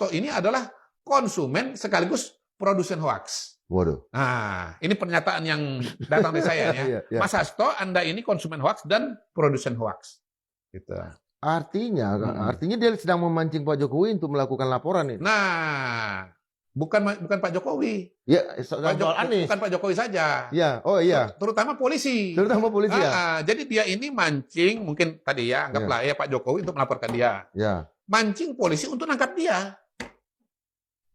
Hasto ini adalah konsumen sekaligus produsen hoaks. Waduh. Nah, ini pernyataan yang datang dari saya ya. Iya, iya. Mas Hasto, Anda ini konsumen hoaks dan produsen hoaks. Gitu. Artinya dia sedang memancing Pak Jokowi untuk melakukan laporan ini. Nah, bukan Pak Jokowi. Ya, Anies. Bukan Pak Jokowi saja. Ya, oh iya. Terutama polisi. Terutama polisi ya. Jadi dia ini mancing, mungkin tadi ya, anggaplah ya Pak Jokowi untuk melaporkan dia. Ya. Mancing polisi untuk nangkap dia.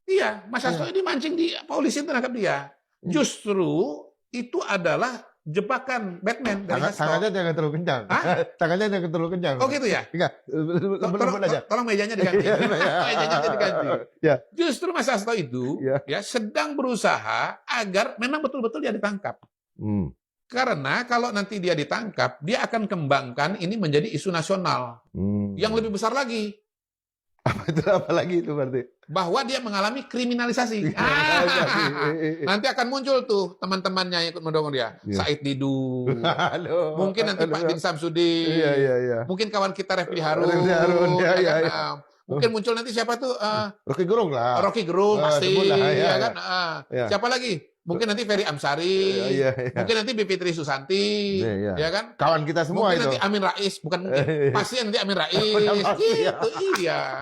Iya, Mas Hasto ini mancing di polisi untuk nangkap dia. Justru itu adalah jebakan Batman dari Hasto. Tangannya jangan terlalu kencang. Tangannya jangan terlalu kencang. Oh gitu ya? Enggak, lembut aja. Tolong mejanya diganti. Mejanya diganti. Ya. Justru Mas Hasto itu ya sedang berusaha agar memang betul-betul dia ditangkap. Karena kalau nanti dia ditangkap, dia akan kembangkan ini menjadi isu nasional. Yang lebih besar lagi. Apa lagi itu berarti? Bahwa dia mengalami kriminalisasi. Nanti akan muncul tuh teman-temannya yang ikut mendukung dia. Said Didu. Mungkin nanti Pak Din Samsudin. Mungkin kawan kita Refli Harun. Mungkin muncul nanti siapa tuh? Rocky Gerung lah. Rocky Gerung pasti. Kan? Siapa lagi? Mungkin nanti Ferry Amsari. Mungkin nanti Bivitri Susanti. Ya kan? Kawan kita semua mungkin itu. Nanti Amin Rais. Bukan mungkin. Pasti nanti Amin Rais. Gitu, iya.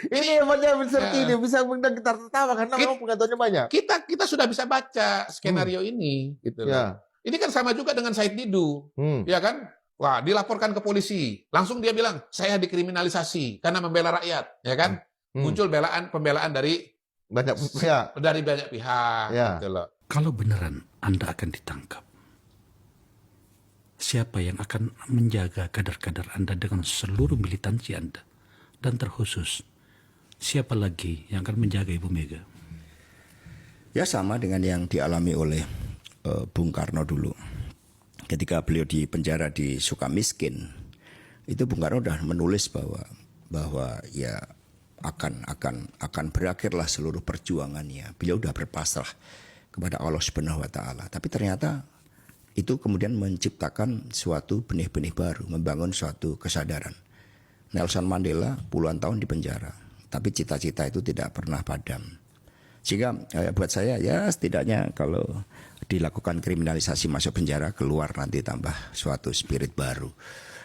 Ini hebatnya seperti ini. Bisa kita tertawa karena memang pengetahuannya banyak. Kita sudah bisa baca skenario ini. Gitu loh. Ini kan sama juga dengan Said Didu. Ya kan? Wah, dilaporkan ke polisi. Langsung dia bilang, saya dikriminalisasi karena membela rakyat. Ya kan? Muncul pembelaan dari banyak pihak. Gitu loh. Kalau beneran Anda akan ditangkap, siapa yang akan menjaga kader-kader Anda dengan seluruh militansi Anda? Dan terkhusus, siapa lagi yang akan menjaga Ibu Mega? Ya sama dengan yang dialami oleh Bung Karno dulu. Ketika beliau di penjara di Sukamiskin, itu Bung Karno sudah menulis bahwa ya akan berakhirlah seluruh perjuangannya. Beliau sudah berpasrah kepada Allah Subhanahu wa taala. Tapi ternyata itu kemudian menciptakan suatu benih-benih baru, membangun suatu kesadaran. Nelson Mandela puluhan tahun di penjara, tapi cita-cita itu tidak pernah padam. Sehingga buat saya ya setidaknya kalau dilakukan kriminalisasi masuk penjara, keluar nanti tambah suatu spirit baru.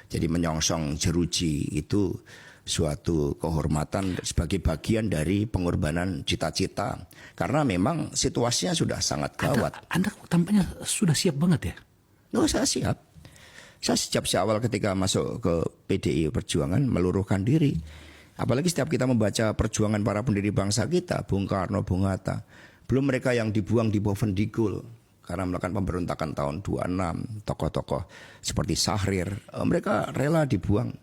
Jadi menyongsong jeruji itu suatu kehormatan sebagai bagian dari pengorbanan cita-cita. Karena memang situasinya sudah sangat gawat. Anda tampaknya sudah siap banget ya? Oh, saya siap. Saya sejak awal ketika masuk ke PDI Perjuangan meluruhkan diri. Apalagi setiap kita membaca perjuangan para pendiri bangsa kita, Bung Karno, Bung Hatta. Belum mereka yang dibuang di bawah Vendigul karena melakukan pemberontakan tahun 26. Tokoh-tokoh seperti Syahrir, mereka rela dibuang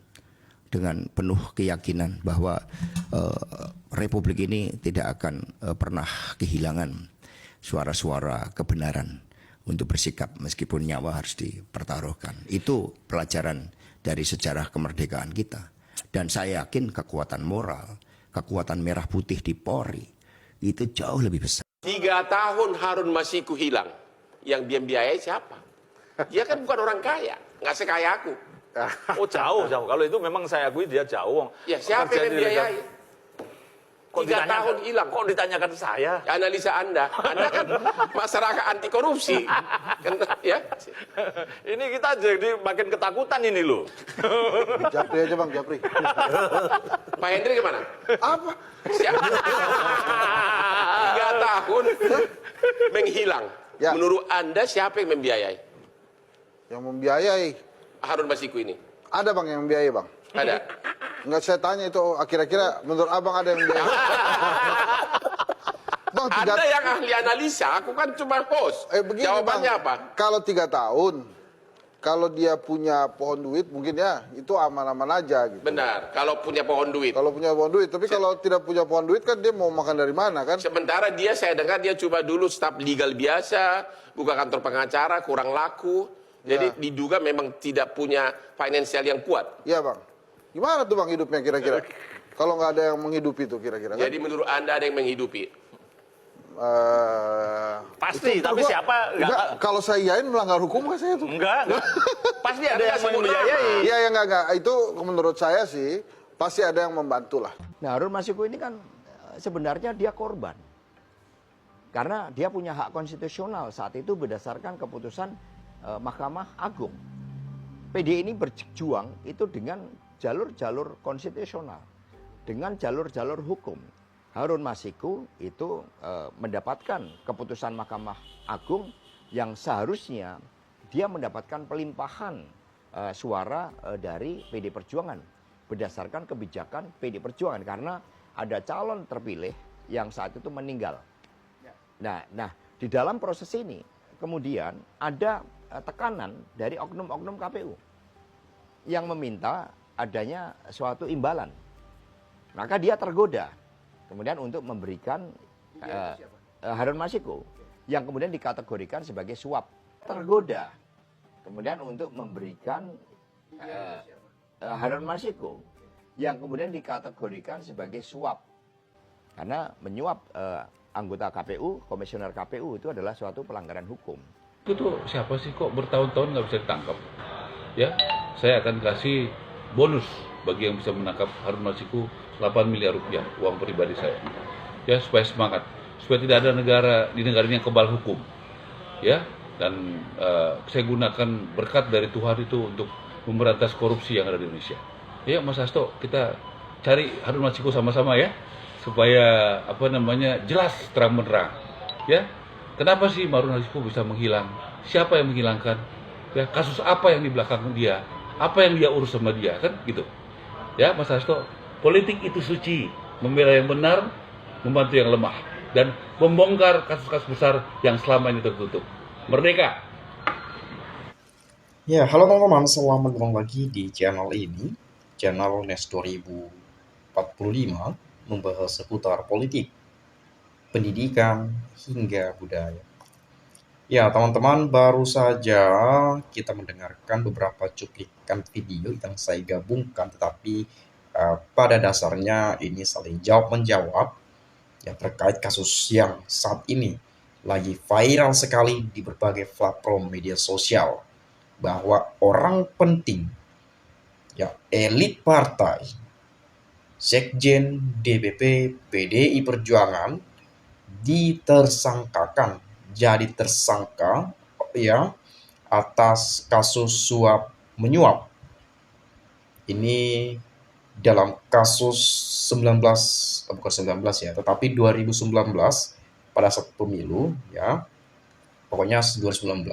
dengan penuh keyakinan bahwa Republik ini tidak akan pernah kehilangan suara-suara kebenaran untuk bersikap meskipun nyawa harus dipertaruhkan. Itu pelajaran dari sejarah kemerdekaan kita. Dan saya yakin kekuatan moral, kekuatan merah putih di Polri itu jauh lebih besar. 3 tahun Harun Masiku hilang. Yang dia biayai siapa? Dia kan bukan orang kaya, nggak sekaya aku. Oh jauh. Kalau itu memang saya akui dia jauh. Ya siapa yang membiayai? 3 tahun hilang. Kok ditanyakan saya? Analisa Anda kan masyarakat anti korupsi. Ya. Ini kita jadi makin ketakutan ini loh. Japri aja Bang, Japri. Pak Hendri gimana? Apa? Siapa? 3 tahun menghilang. Ya. Menurut Anda siapa yang membiayai? Yang membiayai? Harun Masiku ini. Ada Bang yang membiayai Bang? Ada. Enggak, saya tanya itu kira-kira menurut Abang ada yang membiayai? Bang, Anda yang ahli analisa, aku kan cuma host. Begini, Jawabannya Bang, apa? Kalau 3 tahun, kalau dia punya pohon duit mungkin ya itu aman-aman aja gitu. Benar, kalau punya pohon duit. Kalau punya pohon duit, tapi kalau tidak punya pohon duit kan dia mau makan dari mana kan? Sementara dia, saya dengar dia coba dulu staf legal biasa, buka kantor pengacara, kurang laku. Jadi diduga memang tidak punya finansial yang kuat. Iya Bang. Gimana tuh Bang hidupnya kira-kira? Kalau nggak ada yang menghidupi tuh kira-kira. Jadi menurut Anda ada yang menghidupi? Pasti, tapi siapa? Enggak, kalau saya iyain melanggar hukum nggak saya tuh? Enggak. Pasti ada yang membiayai. Iya, ya enggak. Itu menurut saya sih pasti ada yang membantu lah. Nah, Harun Masiku ini kan sebenarnya dia korban. Karena dia punya hak konstitusional saat itu berdasarkan keputusan Mahkamah Agung. PDI ini berjuang itu dengan jalur-jalur konstitusional, dengan jalur-jalur hukum. Harun Masiku itu mendapatkan keputusan Mahkamah Agung yang seharusnya dia mendapatkan pelimpahan suara dari PD Perjuangan berdasarkan kebijakan PD Perjuangan karena ada calon terpilih yang saat itu meninggal. Nah, di dalam proses ini kemudian ada tekanan dari oknum-oknum KPU yang meminta adanya suatu imbalan. Maka dia tergoda kemudian untuk memberikan Harun Masiku yang kemudian dikategorikan sebagai suap. Tergoda kemudian untuk memberikan Harun Masiku yang kemudian dikategorikan sebagai suap. Karena menyuap anggota KPU, komisioner KPU itu adalah suatu pelanggaran hukum. Itu tuh siapa sih kok bertahun-tahun nggak bisa ditangkap? Ya, saya akan kasih bonus bagi yang bisa menangkap Harun Masiku 8 miliar rupiah uang pribadi saya. Ya, supaya semangat, supaya tidak ada negara di negara ini yang kebal hukum. Ya, dan saya gunakan berkat dari Tuhan itu untuk memberantas korupsi yang ada di Indonesia. Ya, Mas Hasto, kita cari Harun Masiku sama-sama ya, supaya jelas terang menerang. Ya. Kenapa sih Harun Masiku bisa menghilang? Siapa yang menghilangkan? Ya, kasus apa yang di belakang dia? Apa yang dia urus sama dia? Kan gitu. Ya, Mas Hasto, politik itu suci, membela yang benar, membantu yang lemah, dan membongkar kasus-kasus besar yang selama ini tertutup. Merdeka! Ya, halo teman-teman, selamat datang lagi di channel ini, channel NES 2045, membahas seputar politik, pendidikan, hingga budaya. Ya, teman-teman, baru saja kita mendengarkan beberapa cuplikan video yang saya gabungkan, tetapi pada dasarnya ini saling jawab-menjawab ya, terkait kasus yang saat ini lagi viral sekali di berbagai platform media sosial, bahwa orang penting, ya elit partai, Sekjen DPP PDI Perjuangan ditersangkakan, jadi tersangka ya atas kasus suap menyuap. Ini dalam kasus 2019 ya, tetapi 2019 pada saat pemilu ya. Pokoknya 2019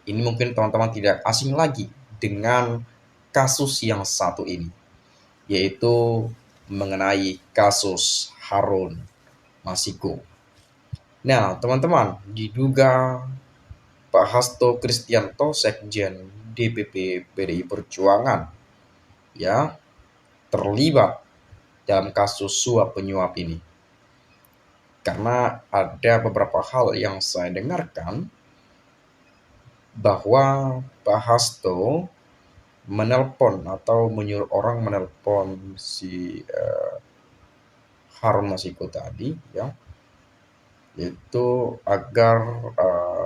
ini mungkin teman-teman tidak asing lagi dengan kasus yang satu ini, yaitu mengenai kasus Harun Masiku. Nah, teman-teman, diduga Pak Hasto Kristianto, Sekjen DPP PDI Perjuangan, ya, terlibat dalam kasus suap penyuap ini. Karena ada beberapa hal yang saya dengarkan bahwa Pak Hasto menelpon atau menyuruh orang menelpon si Harun Masiku tadi, ya, itu agar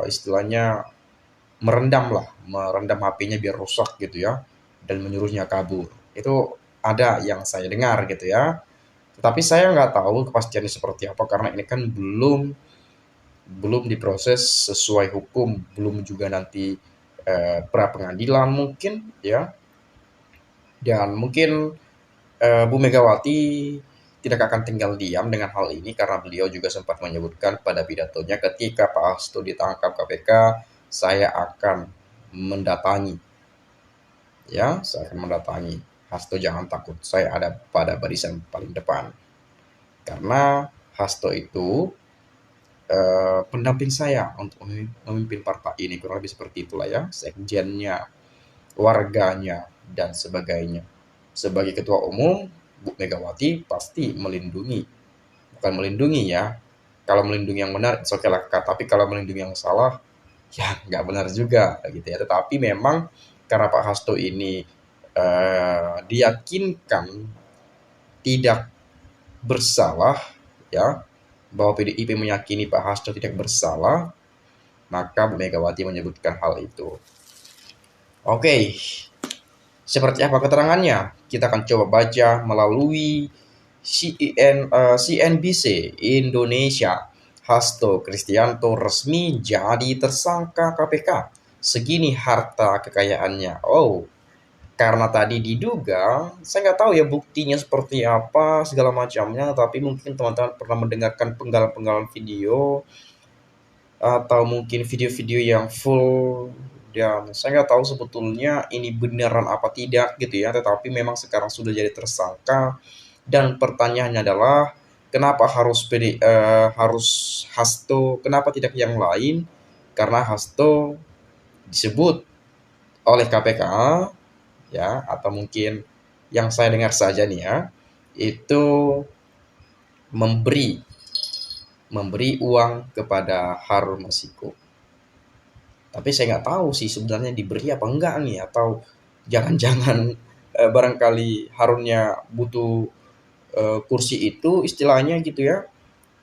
istilahnya merendam HP-nya biar rusak gitu ya, dan menyuruhnya kabur. Itu ada yang saya dengar gitu ya, tetapi saya nggak tahu kepastiannya seperti apa karena ini kan belum diproses sesuai hukum, belum juga nanti pra pengadilan mungkin ya, dan mungkin Bu Megawati tidak akan tinggal diam dengan hal ini karena beliau juga sempat menyebutkan pada pidatonya, ketika Pak Hasto ditangkap KPK, saya akan mendatangi. Ya, saya akan mendatangi. Hasto jangan takut, saya ada pada barisan paling depan. Karena Hasto itu pendamping saya untuk memimpin partai ini, kurang lebih seperti itulah ya, sekjennya, warganya, dan sebagainya. Sebagai ketua umum, Bu Megawati pasti melindungi, bukan melindungi ya, kalau melindungi yang benar oke lah, tapi kalau melindungi yang salah ya nggak benar juga gitu ya. Tetapi memang karena Pak Hasto ini diyakinkan tidak bersalah ya, bahwa PDIP meyakini Pak Hasto tidak bersalah, maka Bu Megawati menyebutkan hal itu. Oke. Seperti apa keterangannya? Kita akan coba baca melalui CNBC Indonesia, Hasto Kristianto resmi jadi tersangka KPK. Segini harta kekayaannya. Oh, karena tadi diduga, saya nggak tahu ya buktinya seperti apa segala macamnya, tapi mungkin teman-teman pernah mendengarkan penggalan-penggalan video atau mungkin video-video yang full, dan saya nggak tahu sebetulnya ini beneran apa tidak gitu ya, tetapi memang sekarang sudah jadi tersangka. Dan pertanyaannya adalah kenapa harus Hasto, kenapa tidak yang lain? Karena Hasto disebut oleh KPK ya, atau mungkin yang saya dengar saja nih ya, itu memberi uang kepada Harun Masiku. Tapi saya nggak tahu sih sebenarnya diberi apa enggak nih, atau jangan-jangan barangkali Harunnya butuh kursi itu istilahnya gitu ya,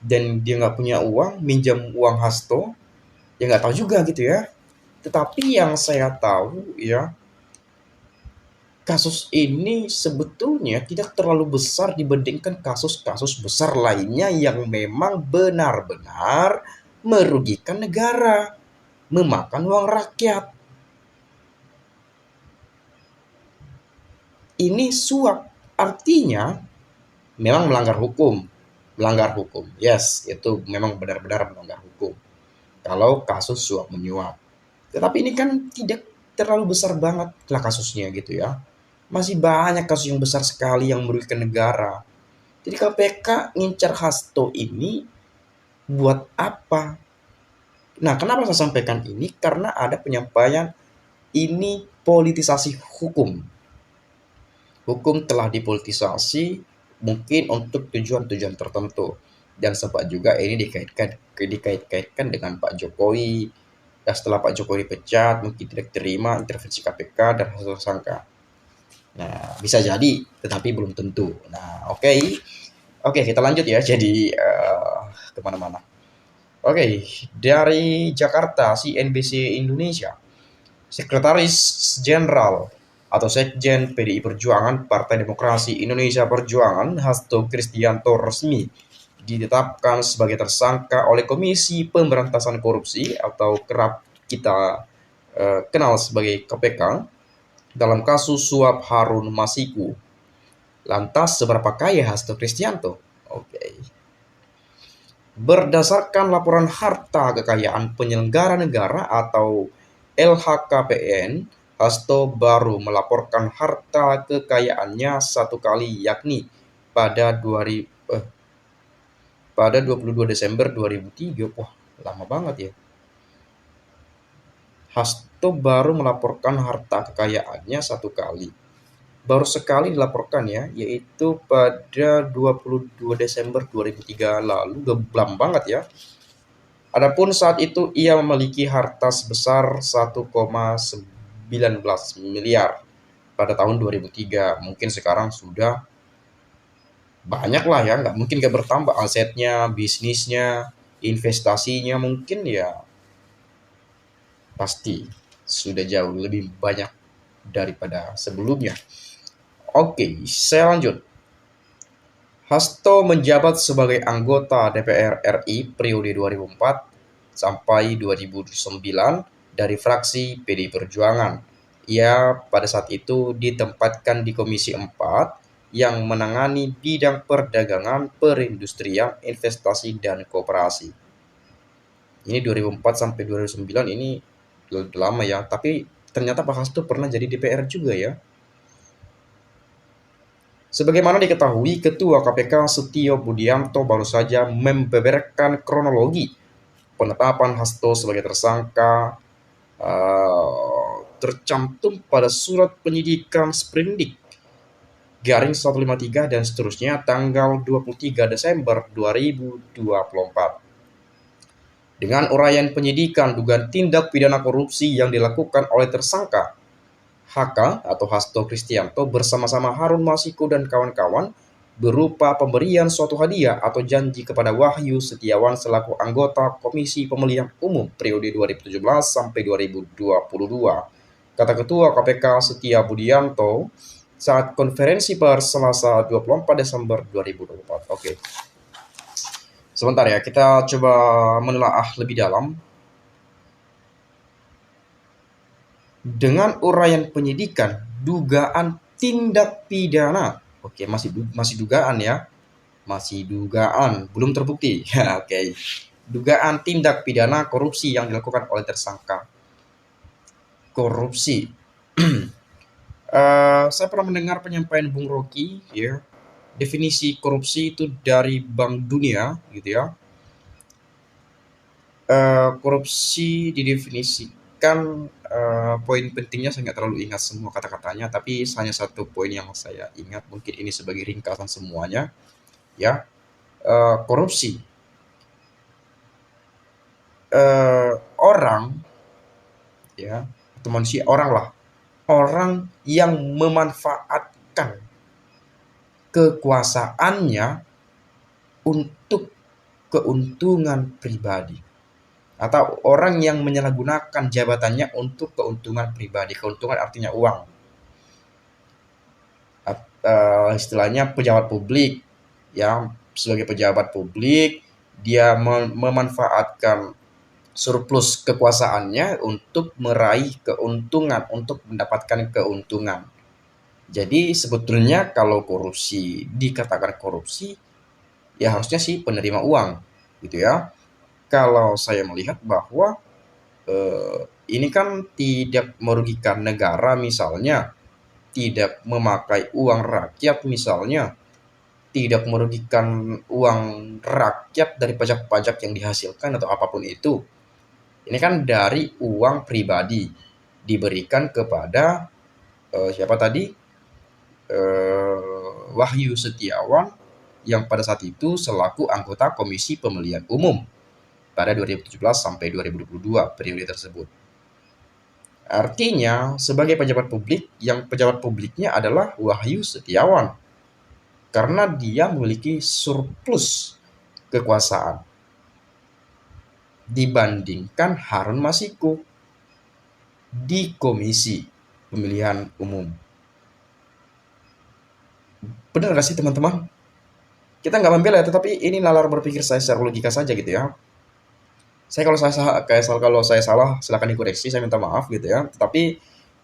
dan dia nggak punya uang, minjam uang Hasto, ya nggak tahu juga gitu ya. Tetapi yang saya tahu ya, kasus ini sebetulnya tidak terlalu besar dibandingkan kasus-kasus besar lainnya yang memang benar-benar merugikan negara, memakan uang rakyat. Ini suap, artinya memang melanggar hukum. Yes, itu memang benar-benar melanggar hukum kalau kasus suap menyuap. Tetapi ini kan tidak terlalu besar banget lah kasusnya gitu ya. Masih banyak kasus yang besar sekali yang merugikan negara. Jadi KPK ngincar Hasto ini buat apa? Nah, kenapa saya sampaikan ini? Karena ada penyampaian ini politisasi hukum. Hukum telah dipolitisasi mungkin untuk tujuan-tujuan tertentu, dan sempat juga ini dikait-kaitkan dengan Pak Jokowi. Dan setelah Pak Jokowi dipecat, mungkin tidak terima intervensi KPK dan hasil tersangka. Nah, bisa jadi, tetapi belum tentu. Nah, oke, kita lanjut ya. Jadi kemana-mana. Oke, dari Jakarta, CNBC Indonesia, Sekretaris Jenderal atau Sekjen PDI Perjuangan Partai Demokrasi Indonesia Perjuangan Hasto Kristianto resmi ditetapkan sebagai tersangka oleh Komisi Pemberantasan Korupsi atau kerap kita kenal sebagai KPK dalam kasus suap Harun Masiku. Lantas seberapa kaya Hasto Kristianto? Berdasarkan laporan harta kekayaan penyelenggara negara atau LHKPN, Hasto baru melaporkan harta kekayaannya satu kali, yakni pada 22 Desember 2003. Wah, lama banget ya. Hasto baru melaporkan harta kekayaannya satu kali. Baru sekali dilaporkan ya, yaitu pada 22 Desember 2003 lalu, lama banget ya. Adapun saat itu ia memiliki harta sebesar 1,19 miliar pada tahun 2003. Mungkin sekarang sudah banyak lah ya, nggak mungkin nggak bertambah asetnya, bisnisnya, investasinya, mungkin ya pasti sudah jauh lebih banyak daripada sebelumnya. Oke, saya lanjut. Hasto menjabat sebagai anggota DPR RI periode 2004 sampai 2009 dari fraksi PDI Perjuangan. Ia pada saat itu ditempatkan di Komisi 4 yang menangani bidang perdagangan, perindustrian, investasi, dan koperasi. Ini 2004 sampai 2009, ini lama ya, tapi ternyata Pak Hasto pernah jadi DPR juga ya. Sebagaimana diketahui, Ketua KPK Setio Budianto baru saja membeberkan kronologi penetapan Hasto sebagai tersangka tercantum pada surat penyidikan Sprindik garing 153 dan seterusnya tanggal 23 Desember 2024. Dengan uraian penyidikan dugaan tindak pidana korupsi yang dilakukan oleh tersangka HK atau Hasto Kristianto bersama-sama Harun Masiku dan kawan-kawan berupa pemberian suatu hadiah atau janji kepada Wahyu Setiawan selaku anggota Komisi Pemilihan Umum periode 2017 sampai 2022. Kata Ketua KPK Setia Budianto, saat konferensi pers Selasa 24 Desember 2024. Oke. Sebentar ya, kita coba menelaah lebih dalam. Dengan uraian penyidikan, dugaan tindak pidana. Oke, masih dugaan ya. Masih dugaan, belum terbukti. Oke. Dugaan tindak pidana korupsi yang dilakukan oleh tersangka korupsi. Saya pernah mendengar penyampaian Bung Rocky ya. Definisi korupsi itu dari Bank Dunia gitu ya. Korupsi didefinisikan, poin pentingnya saya nggak terlalu ingat semua kata-katanya, tapi hanya satu poin yang saya ingat, mungkin ini sebagai ringkasan semuanya ya. Korupsi, orang ya, atau manusia, orang yang memanfaatkan kekuasaannya untuk keuntungan pribadi, atau orang yang menyalahgunakan jabatannya untuk keuntungan pribadi. Keuntungan artinya uang. Istilahnya pejabat publik ya, sebagai pejabat publik dia memanfaatkan surplus kekuasaannya untuk meraih keuntungan, untuk mendapatkan keuntungan. Jadi sebetulnya kalau korupsi dikatakan korupsi, ya harusnya sih penerima uang gitu ya. Kalau saya melihat bahwa ini kan tidak merugikan negara misalnya, tidak memakai uang rakyat misalnya, tidak merugikan uang rakyat dari pajak-pajak yang dihasilkan atau apapun itu. Ini kan dari uang pribadi diberikan kepada siapa tadi? Wahyu Setiawan yang pada saat itu selaku anggota Komisi Pemilihan Umum pada 2017 sampai 2022 periode tersebut. Artinya sebagai pejabat publik, yang pejabat publiknya adalah Wahyu Setiawan karena dia memiliki surplus kekuasaan dibandingkan Harun Masiku di Komisi Pemilihan Umum. Benar gak sih teman-teman? Kita nggak membela ya, tetapi ini nalar berpikir saya secara logika saja gitu ya. Kalau saya salah, silakan dikoreksi, saya minta maaf gitu ya. Tetapi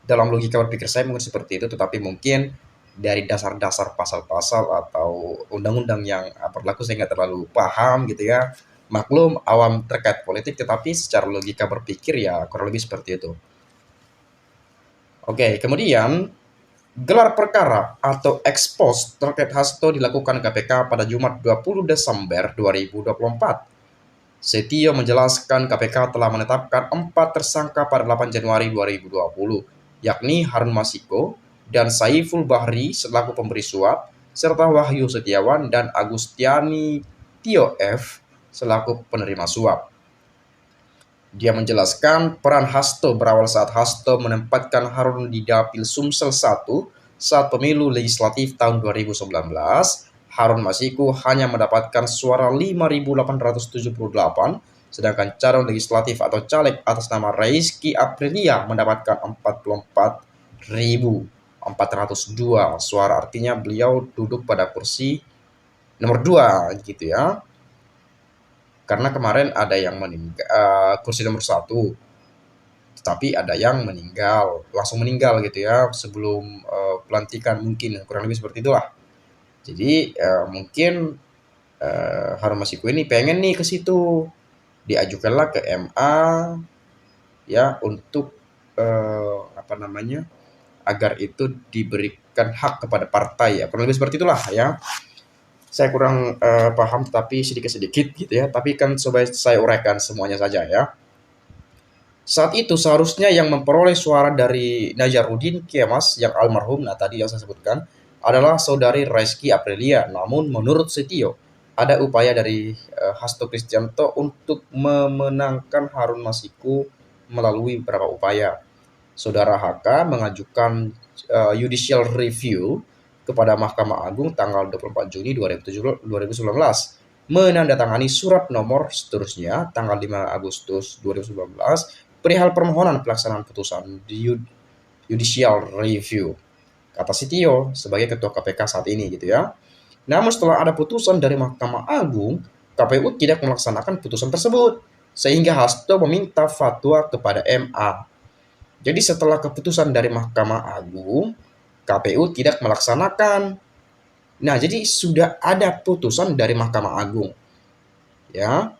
dalam logika berpikir saya mungkin seperti itu, tetapi mungkin dari dasar-dasar pasal-pasal atau undang-undang yang berlaku saya nggak terlalu paham gitu ya. Maklum awam terkait politik, tetapi secara logika berpikir ya kurang lebih seperti itu. Oke, kemudian gelar perkara atau ekspos terkait Hasto dilakukan KPK pada Jumat 20 Desember 2024. Setio menjelaskan KPK telah menetapkan 4 tersangka pada 8 Januari 2020, yakni Harun Masiku dan Saiful Bahri selaku pemberi suap, serta Wahyu Setiawan dan Agustiani Tio F selaku penerima suap. Dia menjelaskan peran Hasto berawal saat Hasto menempatkan Harun di Dapil Sumsel 1 saat pemilu legislatif tahun 2019. Harun Masiku hanya mendapatkan suara 5.878, sedangkan calon legislatif atau caleg atas nama Rizky Aprilia mendapatkan 44.402 suara. Artinya beliau duduk pada kursi nomor 2 gitu ya. Karena kemarin ada yang meninggal, kursi nomor 1, tetapi ada yang langsung meninggal gitu ya, sebelum pelantikan, mungkin kurang lebih seperti itulah. Jadi mungkin Harun Masiku ini pengen nih ke situ, diajukanlah ke MA ya untuk agar itu diberikan hak kepada partai ya, kurang lebih seperti itulah ya. Saya kurang paham, tapi sedikit-sedikit gitu ya. Tapi kan coba saya uraikan semuanya saja ya. Saat itu seharusnya yang memperoleh suara dari Najarudin Kemas yang almarhum, tadi yang saya sebutkan, adalah saudari Rizky Aprilia. Namun menurut Setio, ada upaya dari Hasto Kristianto untuk memenangkan Harun Masiku melalui beberapa upaya. Saudara HK mengajukan judicial review kepada Mahkamah Agung tanggal 24 Juni 2019, menandatangani surat nomor seterusnya tanggal 5 Agustus 2019 perihal permohonan pelaksanaan putusan di judicial review. kata Setio sebagai ketua KPK saat ini gitu ya. Namun setelah ada putusan dari Mahkamah Agung, KPU tidak melaksanakan putusan tersebut, sehingga Hasto meminta fatwa kepada MA. Jadi setelah keputusan dari Mahkamah Agung, KPU tidak melaksanakan. Nah, jadi sudah ada putusan dari Mahkamah Agung, ya.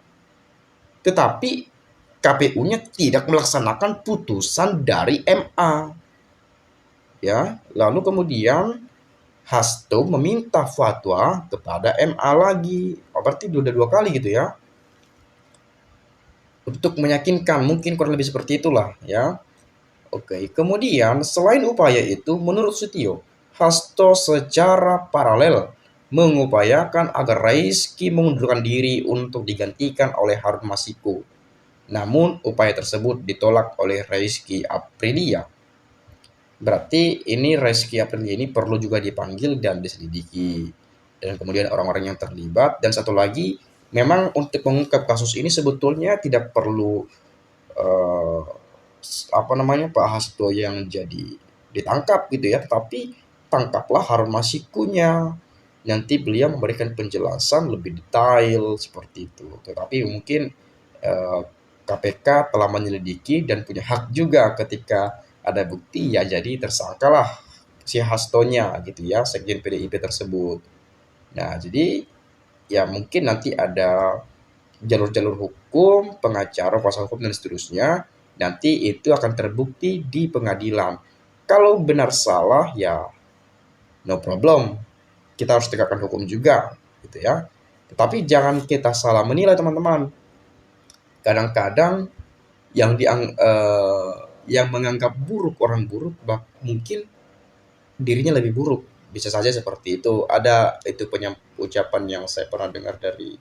Tetapi KPU-nya tidak melaksanakan putusan dari MA, ya. Lalu kemudian Hasto meminta fatwa kepada MA lagi. Oh, berarti udah 2 kali gitu ya. Untuk meyakinkan, mungkin kurang lebih seperti itulah ya. Oke, kemudian selain upaya itu, menurut Setio, Hasto secara paralel mengupayakan agar Rizky mengundurkan diri untuk digantikan oleh Harun Masiku. Namun upaya tersebut ditolak oleh Rizky Aprilia. Berarti ini Rizky Aprilia ini perlu juga dipanggil dan diselidiki. Dan kemudian orang-orang yang terlibat. Dan satu lagi, memang untuk mengungkap kasus ini sebetulnya tidak perlu Pak Hasto yang jadi ditangkap gitu ya. Tetapi tangkaplah Harun Masikunya. Nanti beliau memberikan penjelasan lebih detail seperti itu. Tetapi mungkin KPK telah menyelidiki dan punya hak juga ketika ada bukti ya, jadi tersangkalah si Hastonya gitu ya, sekjen PDIP tersebut. Nah, jadi ya mungkin nanti ada jalur-jalur hukum, pengacara, kuasa hukum dan seterusnya. Nanti itu akan terbukti di pengadilan. Kalau benar salah ya no problem. Kita harus tegakkan hukum juga gitu ya. Tetapi jangan kita salah menilai teman-teman. Kadang-kadang yang menganggap buruk orang buruk, mungkin dirinya lebih buruk. Bisa saja seperti itu. Ada itu ucapan yang saya pernah dengar dari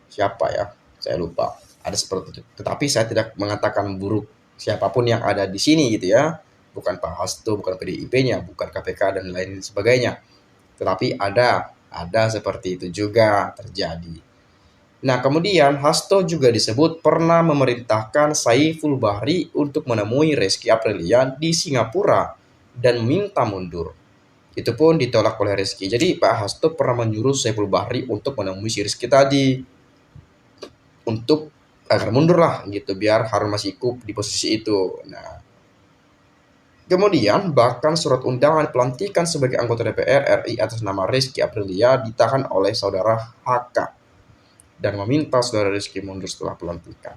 siapa ya, saya lupa. Ada seperti itu. Tetapi saya tidak mengatakan buruk siapapun yang ada di sini gitu ya. Bukan Pak Hasto, bukan PDIP-nya, bukan KPK dan lain sebagainya. Tetapi ada seperti itu juga terjadi. Nah, kemudian Hasto juga disebut pernah memerintahkan Saiful Bahri untuk menemui Rizky Aprilia di Singapura dan minta mundur. Itu pun ditolak oleh Rizky. Jadi Pak Hasto pernah menyuruh Saiful Bahri untuk menemui si Rizky tadi. Untuk agar mundur lah gitu, biar Harun Masiku di posisi itu. Nah, kemudian bahkan surat undangan pelantikan sebagai anggota DPR RI atas nama Rizky Aprilia ditahan oleh saudara HK. Dan meminta saudara Rizky mundur setelah pelantikan.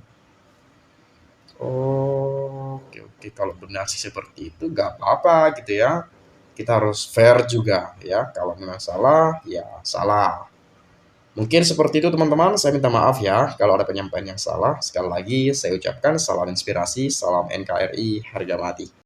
Oke, kalau benar sih seperti itu gak apa-apa gitu ya. Kita harus fair juga ya. Kalau memang salah, ya salah. Mungkin seperti itu teman-teman. Saya minta maaf ya kalau ada penyampaian yang salah. Sekali lagi saya ucapkan salam inspirasi, salam NKRI, harga mati.